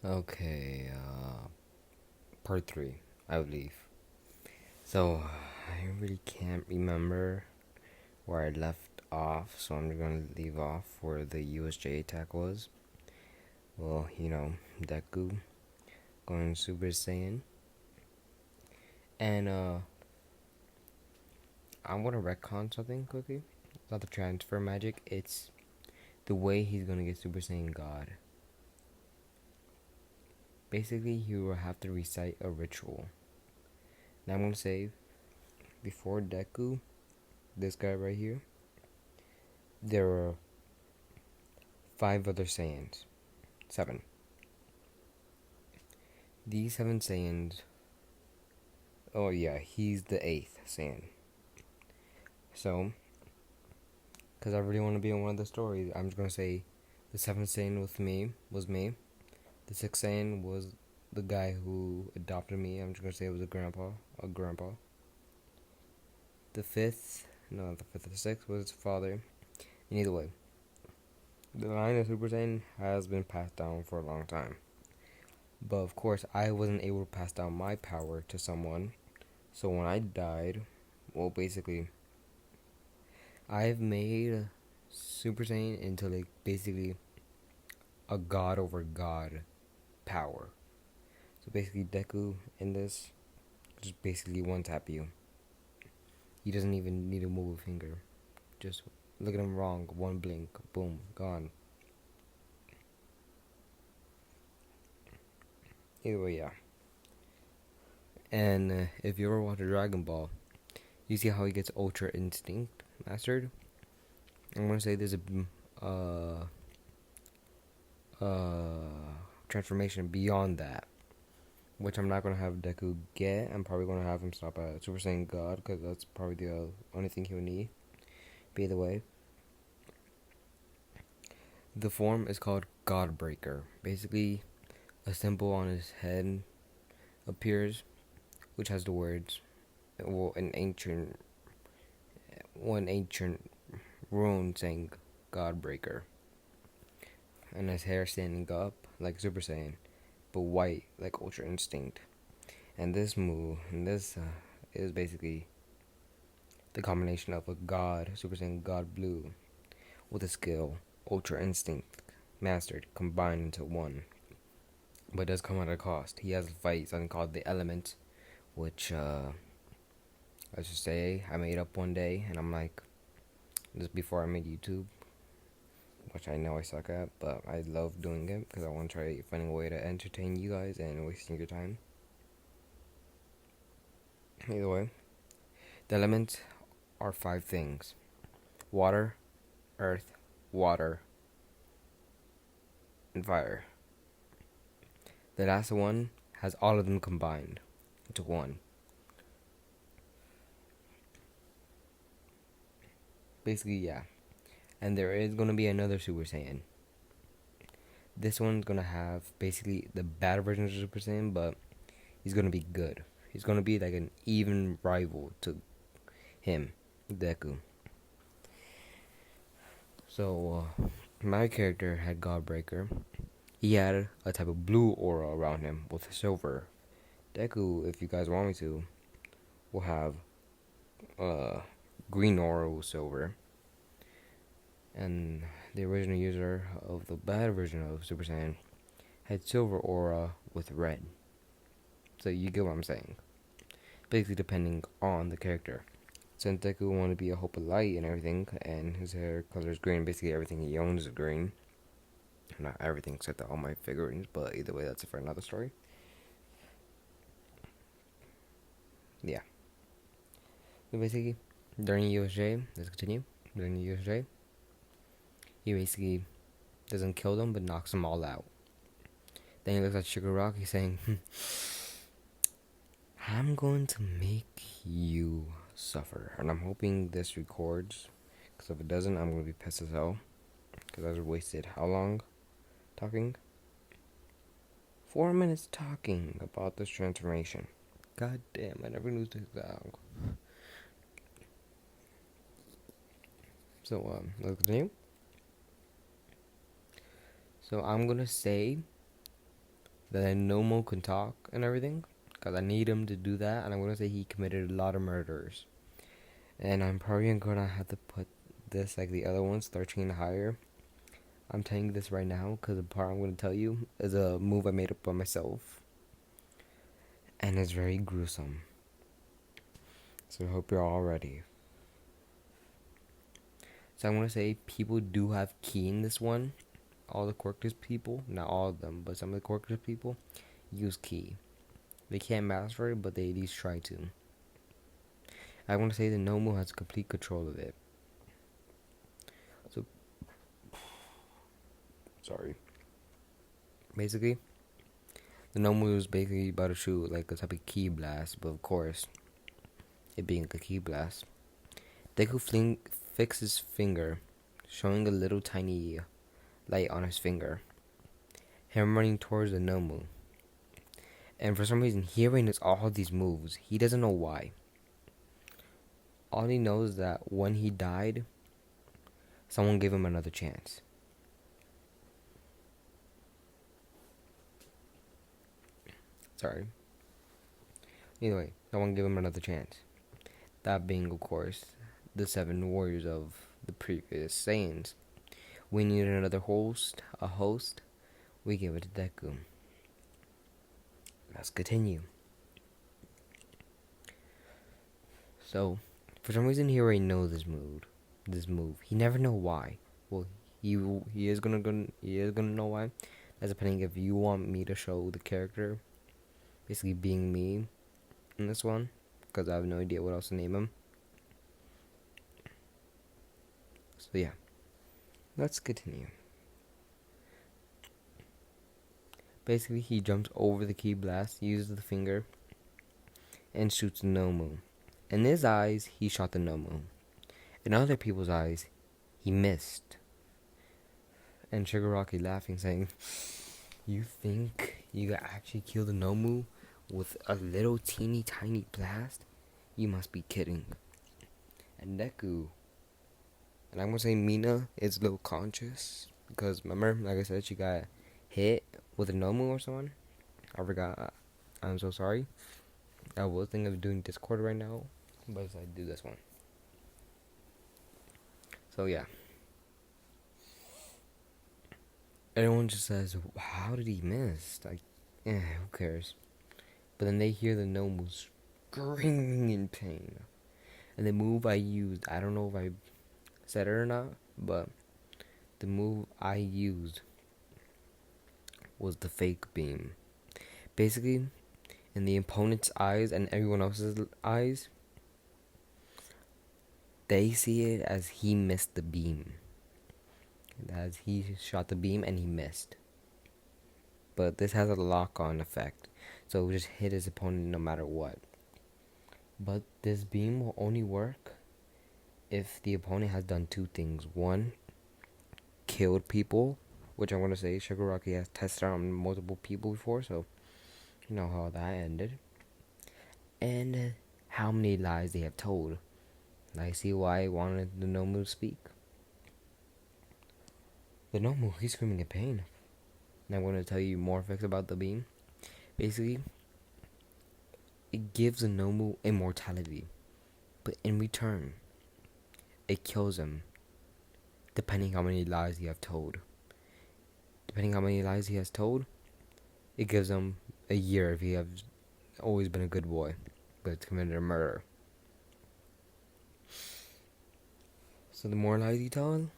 Okay, part 3, I believe. So, I really can't remember where I left off, so I'm gonna leave off where the USJ attack was. Well, Deku going Super Saiyan. And, I'm gonna retcon something quickly. It's not the transfer magic, it's the way he's gonna get Super Saiyan God. Basically, he will have to recite a ritual. Now, I'm gonna say, before Deku, this guy right here, there were 5 other Saiyans. 7. These 7 Saiyans. Oh, yeah, he's the 8th Saiyan. So, because I really want to be in one of the stories, I'm just going to say the 7th Saiyan was me. The 6th Saiyan was the guy who adopted me. I'm just going to say it was a grandpa. The 5th, no, not the 5th, the 6th was his father. And either way, the line of Super Saiyan has been passed down for a long time. But of course, I wasn't able to pass down my power to someone. So when I died, well, basically, I've made Super Saiyan into like basically a god over god power. So basically, Deku in this just basically one tap you. He doesn't even need to move a finger. Just look at him wrong, one blink, boom, gone. Either way, yeah. And if you ever watch Dragon Ball, you see how he gets Ultra Instinct mastered. I'm gonna say there's a transformation beyond that, which I'm not gonna have Deku get. I'm probably gonna have him stop at Super Saiyan God because that's probably the only thing he'll need. By the way, the form is called Godbreaker. Basically, a symbol on his head appears, which has the words, well, one ancient rune saying Godbreaker, and his hair standing up like Super Saiyan, but white like Ultra Instinct. And this is basically the combination of a God, Super Saiyan God Blue, with a skill, Ultra Instinct, mastered, combined into one. But it does come at a cost. He has to fight something called the Element, which, let's just say, I made up one day, and I'm like, this before I made YouTube, which I know I suck at, but I love doing it because I want to try finding a way to entertain you guys and wasting your time. Either way, the elements are 5 things: water, earth, water, and fire. The last one has all of them combined into one. Basically, yeah. And there is going to be another Super Saiyan. This one's going to have basically the bad version of Super Saiyan, but he's going to be good. He's going to be like an even rival to him, Deku. So, my character had Godbreaker. He had a type of blue aura around him with silver. Deku, if you guys want me to, will have green aura with silver. And the original user of the bad version of Super Saiyan had silver aura with red. So you get what I'm saying. Basically depending on the character. Since Deku wanted to be a hope of light and everything, and his hair color is green, basically everything he owns is green. Not everything except all my figurines, but either way, that's for another story. Yeah. So basically, during USJ, let's continue. During the USJ, he basically doesn't kill them, but knocks them all out. Then he looks at Sugar Rock, he's saying, I'm going to make you suffer. And I'm hoping this records, because if it doesn't, I'm going to be pissed as hell. Because I just wasted how long talking? 4 minutes talking about this transformation. God damn, I never knew this long. So, let's continue. So, I'm going to say that Nomo can talk and everything, because I need him to do that, and I'm gonna say he committed a lot of murders. And I'm probably gonna have to put this like the other ones, 13 higher. I'm telling you this right now because the part I'm gonna tell you is a move I made up by myself, and it's very gruesome. So I hope you're all ready. So I'm gonna say people do have key in this one. All the Quirkus people, not all of them, but some of the Quirkus people use key. They can't master it, but they at least try to. I want to say the Nomu has complete control of it. So, sorry. Basically, the Nomu is basically about to shoot like a type of key blast, but of course, it being a key blast, Deku fixes his finger, showing a little tiny light on his finger. Him running towards the Nomu. And for some reason, hearing is all these moves. He doesn't know why. All he knows is that when he died, someone gave him another chance. Sorry. Anyway, someone gave him another chance. That being, of course, the 7 warriors of the previous Saiyans. We needed another host, we gave it to Deku. Let's continue. So, for some reason, he already knows this move. He never know why. Well, he is gonna know why. That's depending if you want me to show the character, basically being me, in this one, because I have no idea what else to name him. So yeah, let's continue. Basically, he jumps over the key blast, uses the finger, and shoots Nomu. In his eyes, he shot the Nomu. In other people's eyes, he missed. And Shigaraki laughing, saying, "You think you could actually kill the Nomu with a little teeny tiny blast? You must be kidding." And Deku, and I'm gonna say Mina is a little conscious because remember, like I said, she got hit with a Nomu or someone. I forgot. I'm so sorry. I was thinking of doing Discord right now, but I do this one. So yeah. Everyone just says, "How did he miss?" Like, who cares? But then they hear the Nomu screaming in pain. And the move I used, I don't know if I said it or not, but the move I used was the fake beam. Basically, in the opponent's eyes and everyone else's eyes, they see it as he missed the beam. As he shot the beam and he missed. But this has a lock-on effect, so it will just hit his opponent no matter what. But this beam will only work if the opponent has done 2 things. 1, killed people, which I'm going to say Shigaraki has tested on multiple people before, so you know how that ended. And how many lies they have told. I see why I wanted the Nomu to speak. The Nomu, he's screaming in pain. And I'm going to tell you more facts about the beam. Basically, it gives the Nomu immortality, but in return, it kills him, depending how many lies you have told. Depending how many lies he has told, it gives him a year if he has always been a good boy, but committed a murder. So the more lies you tell him,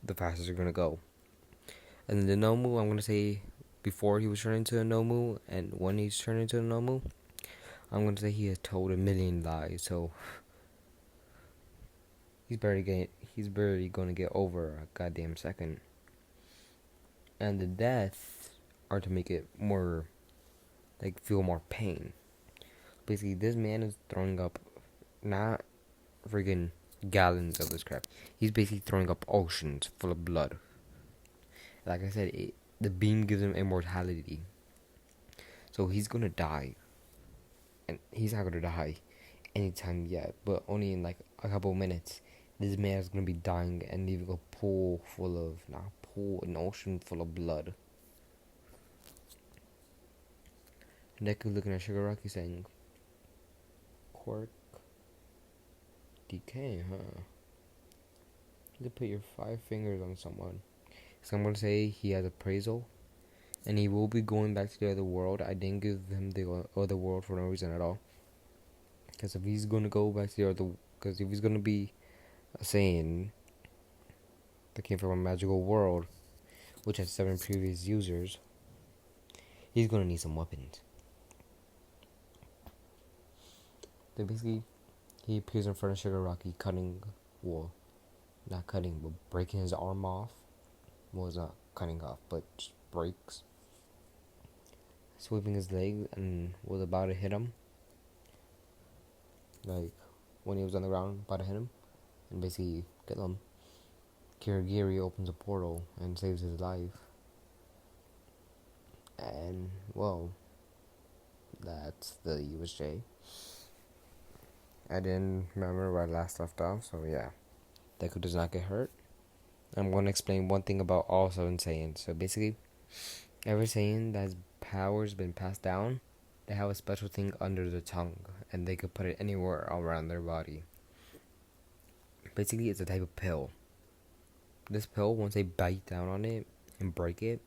the faster you're gonna go. And the Nomu, I'm gonna say, before he was turned into a Nomu, and when he's turned into a Nomu, I'm gonna say he has told 1,000,000 lies. So he's barely gonna get over a goddamn second. And the deaths are to make it more, like, feel more pain. Basically, this man is throwing up not friggin' gallons of this crap. He's basically throwing up oceans full of blood. Like I said, the beam gives him immortality. So he's gonna die. And he's not gonna die anytime yet, but only in like a couple minutes. This man is gonna be dying and leaving an ocean full of blood. Deku looking at Shigaraki saying, Quirk DK, huh? You put your 5 fingers on someone. So I'm gonna say he has appraisal, and he will be going back to the other world. I didn't give him the other world for no reason at all. Because if he's gonna go back to the other, because if he's gonna be a Saiyan that came from a magical world, which has 7 previous users, he's gonna need some weapons. So basically, he appears in front of Shigaraki, not cutting, but breaking his arm off. Well, it's not cutting off, but just breaks. Sweeping his leg and was about to hit him. Like, when he was on the ground, about to hit him. And basically, kill him. Kirigiri opens a portal and saves his life. And, well, that's the USJ. I didn't remember where I last left off, so yeah. Deku does not get hurt. I'm going to explain one thing about all 7 Saiyans. So basically, every Saiyan that's powers been passed down, they have a special thing under the tongue, and they could put it anywhere around their body. Basically, it's a type of pill. This pill, once they bite down on it and break it,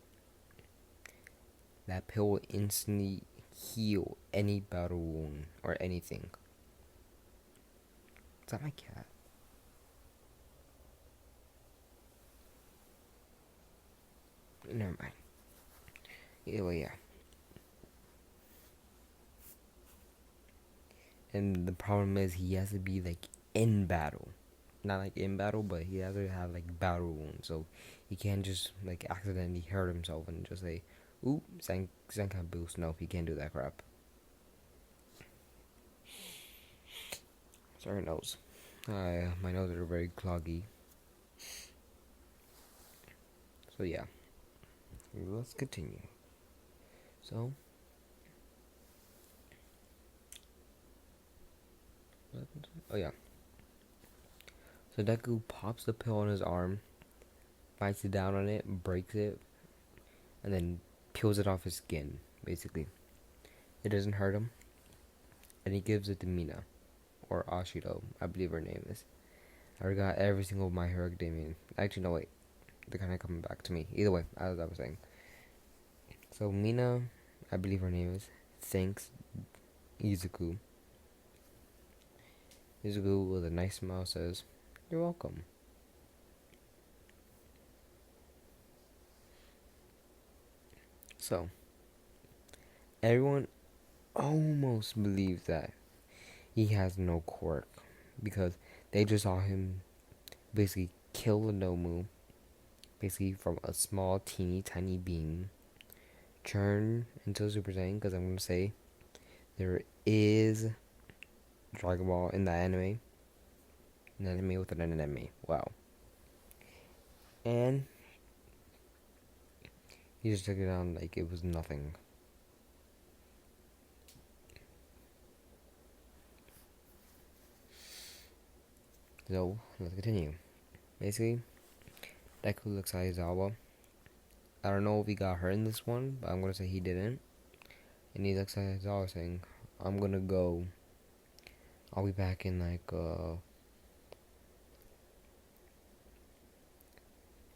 that pill will instantly heal any battle wound or anything. Is that my cat? Never mind. Either way, yeah. And the problem is he has to be like in battle. Not like in battle, but he has to have like battle wounds. So he can't just like accidentally hurt himself and just say, ooh, Senkai boost. Nope, he can't do that crap. Sorry, nose. My nose are very cloggy. So yeah. Let's continue. So. Oh yeah. So Deku pops the pill on his arm, bites it down on it, breaks it, and then peels it off his skin, basically. It doesn't hurt him. And he gives it to Mina. Or Ashido, I believe her name is. I forgot every single My Hero Academia. Actually, no, wait. They're kind of coming back to me. Either way, as I was saying. So Mina, I believe her name is, thanks Izuku. Izuku, with a nice smile, says, "You're welcome." So, everyone almost believes that he has no quirk because they just saw him basically kill a Nomu, basically from a small, teeny, tiny being, turn into a Super Saiyan. Because I'm gonna say there is Dragon Ball in that anime, an anime with an anime. Wow. And he just took it on like it was nothing. So, let's continue. Basically, Deku looks at Aizawa. I don't know if he got hurt in this one, but I'm gonna say he didn't. And he looks at Aizawa saying, I'm gonna go. I'll be back in like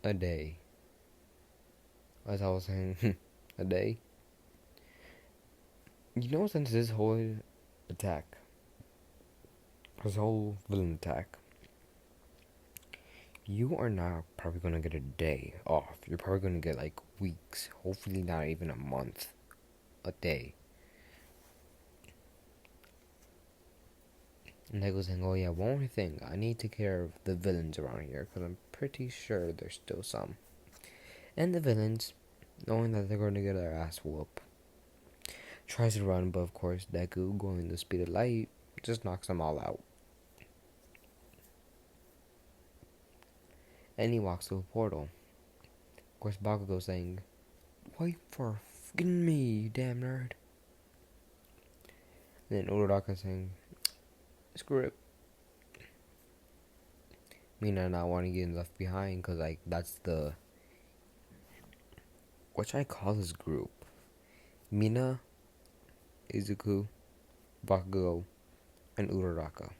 a day. As I was saying, a day. You know, since this whole attack, this whole villain attack, you are not probably gonna get a day off. You're probably gonna get like weeks, hopefully not even a month, a day. And I was saying, oh yeah, one more thing, I need to take care of the villains around here, because I'm pretty sure there's still some. And the villains, knowing that they're going to get their ass whooped, tries to run, but of course Deku, going the speed of light, just knocks them all out. And he walks to a portal. Of course Bakugo saying, wait for fucking me, you damn nerd. And then Uraraka saying, screw it. Mina not wanting to get left behind, because like that's the, what should I call this group? Mina, Izuku, Bakugo, and Uraraka.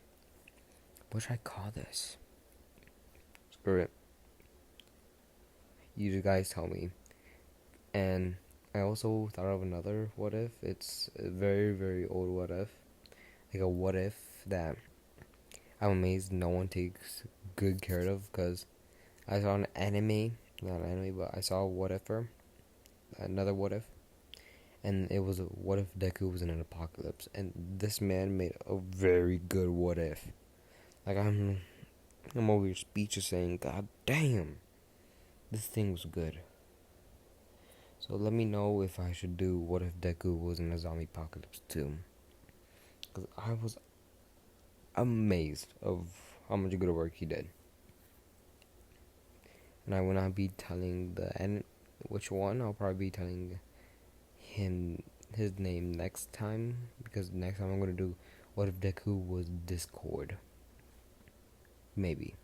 What should I call this? Screw it. You guys tell me. And I also thought of another what if. It's a very, very old what if. Like a what if that I'm amazed no one takes good care of, because I saw an anime, not an anime, but I saw a what ifer, another what if, and it was a what if Deku was in an apocalypse, and this man made a very good what if. Like I'm over here speeches saying, God damn, this thing was good. So let me know if I should do what if Deku was in a zombie apocalypse too, because I was amazed of how much good work he did. And I will not be telling which one. I'll probably be telling him his name next time, because next time I'm gonna do what if Deku was Discord. Maybe.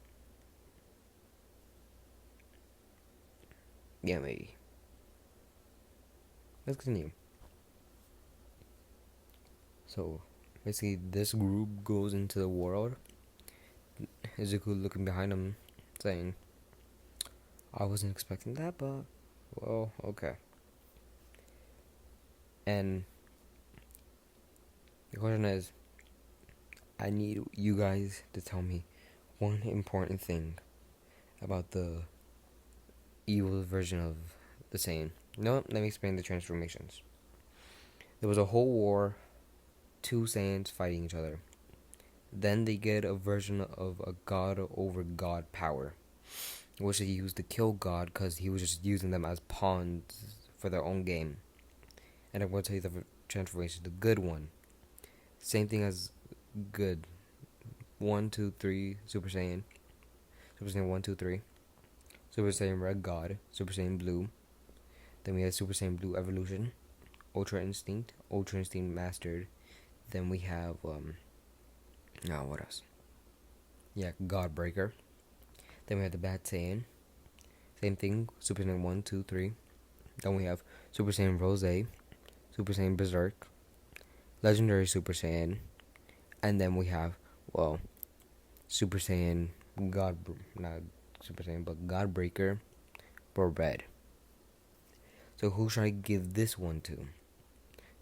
Yeah, maybe. Let's continue. So basically this group goes into the world. Izuku looking behind him saying, I wasn't expecting that, but well, okay. And the question is, I need you guys to tell me one important thing about the evil version of the Saiyan. No, let me explain the transformations. There was a whole war, two Saiyans fighting each other. Then they get a version of a god over god power, which they used to kill God because he was just using them as pawns for their own game. And I'm going to tell you the transformation, the good one. Same thing as good. 1, 2, 3, Super Saiyan. Super Saiyan 1, 2, 3. Super Saiyan Red God. Super Saiyan Blue. Then we have Super Saiyan Blue Evolution. Ultra Instinct. Ultra Instinct Mastered. Then we have, what else? Yeah, God Breaker. Then we have the Bad Saiyan. Same thing, Super Saiyan 1, 2, 3. Then we have Super Saiyan Rose. Super Saiyan Berserk. Legendary Super Saiyan. And then we have, Super Saiyan God, not Super Saiyan, but God Breaker for Red. So who should I give this one to?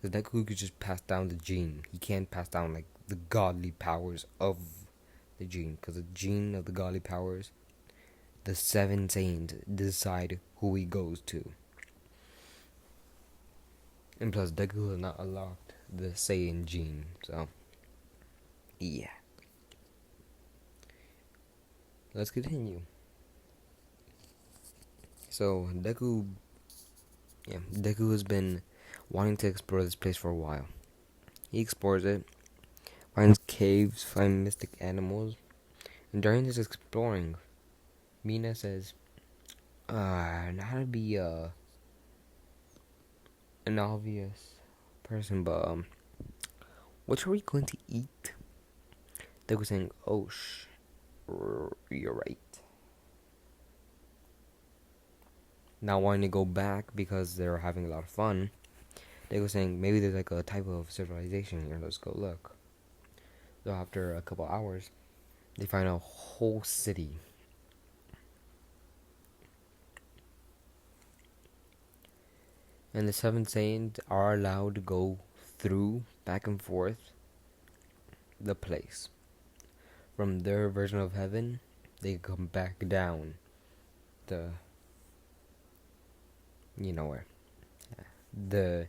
Because Deku could just pass down the gene. He can't pass down like the godly powers of the gene. Because the gene of the godly powers, the 7 Saiyans decide who he goes to. And plus, Deku has not unlocked the Saiyan gene. So, yeah. Let's continue. So, Deku has been wanting to explore this place for a while. He explores it, finds caves, finds mystic animals, and during this exploring, Mina says, not to be an obvious person, but what are we going to eat? Deku saying, oh you're right. Not wanting to go back because they're having a lot of fun, they were saying maybe there's like a type of civilization here. Let's go look. So after a couple hours, they find a whole city. And the 7 Saiyans are allowed to go through, back and forth, the place. From their version of heaven, they come back down where? The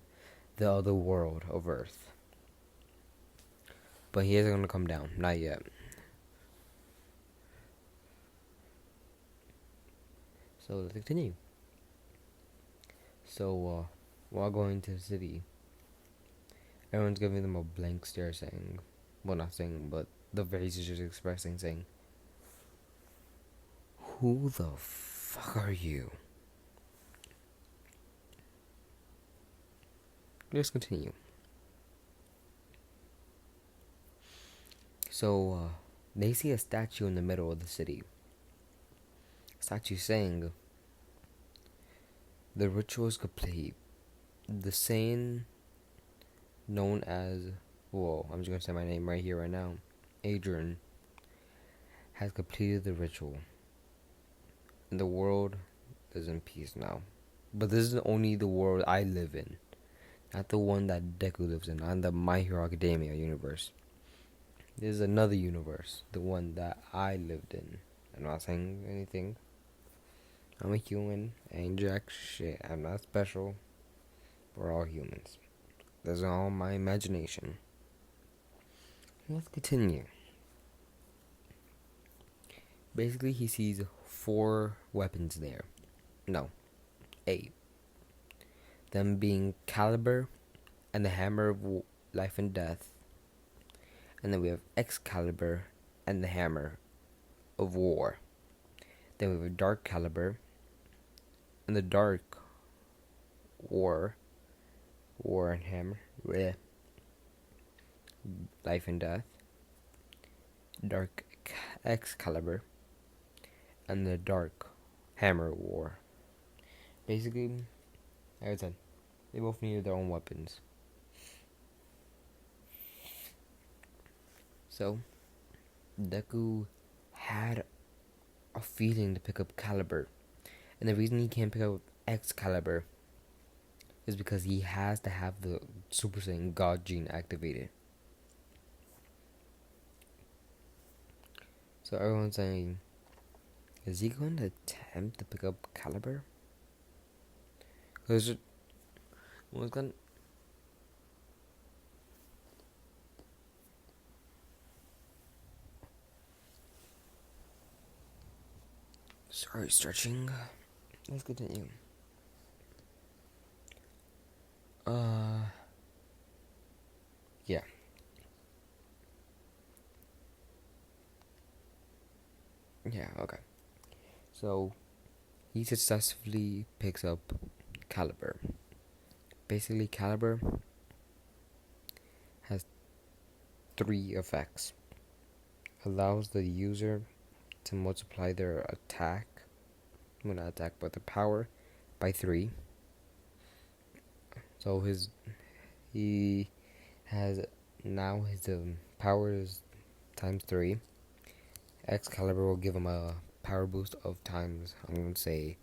other world of Earth. But he isn't going to come down. Not yet. So let's continue. So, while going to the city, everyone's giving them a blank stare saying, well, not saying, but the face is just expressing, saying, who the fuck are you? Let's continue. So, they see a statue in the middle of the city. Statue saying, the ritual is complete. The Saiyan known as, well, I'm just gonna say my name right here, right now, Adrian, has completed the ritual. And the world is in peace now. But this is only the world I live in, not the one that Deku lives in, not the My Hero Academia universe. This is another universe, the one that I lived in. I'm not saying anything. I'm a human, I ain't jack shit. I'm not special. We're all humans. That's all my imagination. Let's continue. Basically, he sees 4 weapons there. No, 8. Them being Caliber and the Hammer of Life and Death. And then we have Excalibur and the Hammer of War. Then we have Dark Caliber and the Dark War and Hammer. Bleh. Life and Death. Dark Excalibur and the Dark Hammer of War. Basically, like I said, they both needed their own weapons. So, Deku had a feeling to pick up Caliber. And the reason he can't pick up Excalibur is because he has to have the Super Saiyan God gene activated. So everyone's saying, is he going to attempt to pick up Caliber? Because what's going to... Sorry, stretching. Let's continue. Yeah. Yeah, okay. So, he successfully picks up Caliber. Basically, Caliber has 3 effects. Allows the user to multiply their attack, well, not attack, but their power by 3. So he has now his power is times 3. Excalibur will give him a power boost of times, I'm going to say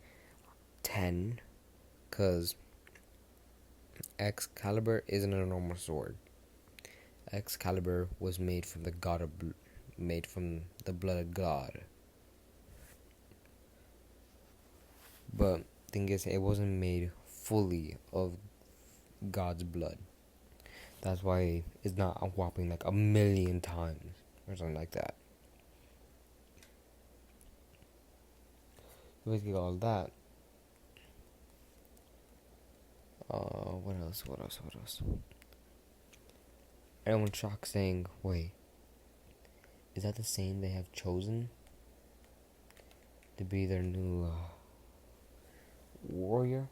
10, because Excalibur isn't a normal sword. Excalibur was made from the blood of God. But thing is, it wasn't made fully of God's blood. That's why it's not a whopping like 1,000,000 times or something like that. So basically all that. What else? Everyone's shocked saying, wait, is that the Saiyan they have chosen to be their new warrior?